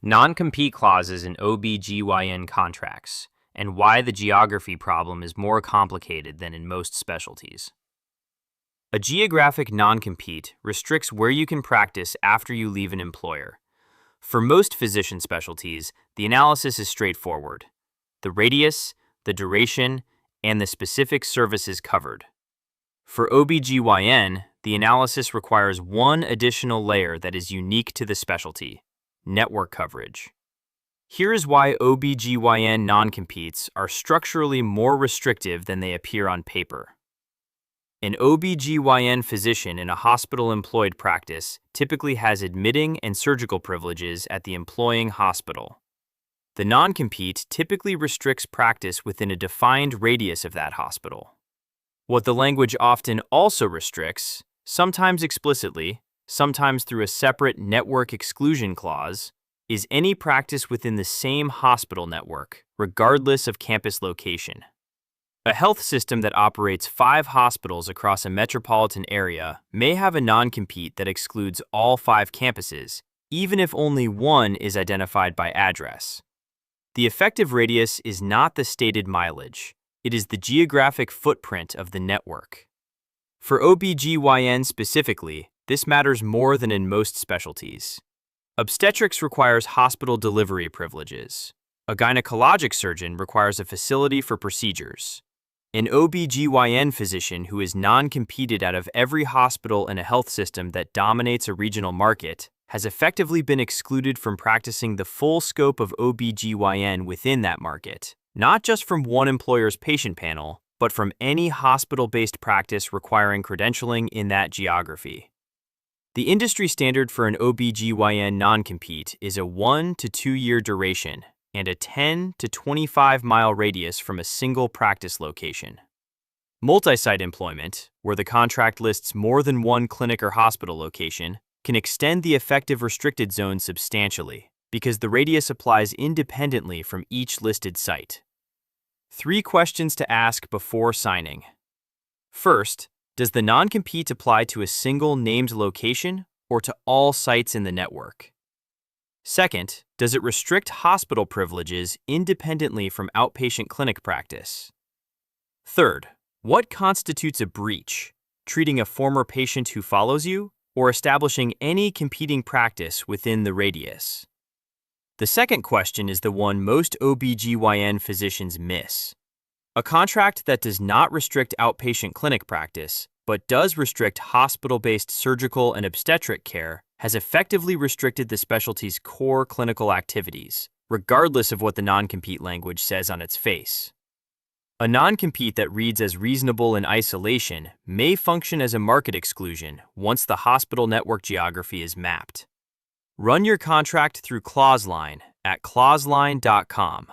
Non-compete clauses in OBGYN contracts, and why the geography problem is more complicated than in most specialties. A geographic non-compete restricts where you can practice after you leave an employer. For most physician specialties, the analysis is straightforward: the radius, the duration, and the specific services covered. For OBGYN, the analysis requires one additional layer that is unique to the specialty: network coverage. Here is why OBGYN non-competes are structurally more restrictive than they appear on paper. An OBGYN physician in a hospital-employed practice typically has admitting and surgical privileges at the employing hospital. The non-compete typically restricts practice within a defined radius of that hospital. What the language often also restricts, sometimes explicitly, sometimes through a separate network-exclusion clause, is any practice within the same hospital network, regardless of campus location. A health system that operates 5 hospitals across a metropolitan area may have a non-compete that excludes all 5 campuses, even if only one is identified by address. The effective radius is not the stated mileage. It is the geographic footprint of the network. For OBGYN specifically, this matters more than in most specialties. Obstetrics requires hospital delivery privileges. A gynecologic surgeon requires a facility for procedures. An OBGYN physician who is non-competed out of every hospital in a health system that dominates a regional market has effectively been excluded from practicing the full scope of OBGYN within that market, not just from one employer's patient panel, but from any hospital-based practice requiring credentialing in that geography. The industry standard for an OBGYN non-compete is a 1 to 2 year duration and a 10 to 25-mile radius from a single practice location. Multi-site employment, where the contract lists more than one clinic or hospital location, can extend the effective restricted zone substantially because the radius applies independently from each listed site. 3 questions to ask before signing. First, does the non-compete apply to a single named location or to all sites in the network? Second, does it restrict hospital privileges independently from outpatient clinic practice? Third, what constitutes a breach? Treating a former patient who follows you, or establishing any competing practice within the radius? The second question is the one most OBGYN physicians miss. A contract that does not restrict outpatient clinic practice, but does restrict hospital-based surgical and obstetric care, has effectively restricted the specialty's core clinical activities, regardless of what the non-compete language says on its face. A non-compete that reads as reasonable in isolation may function as a market exclusion once the hospital network geography is mapped. Run your contract through ClauseLine at ClauseLine.com.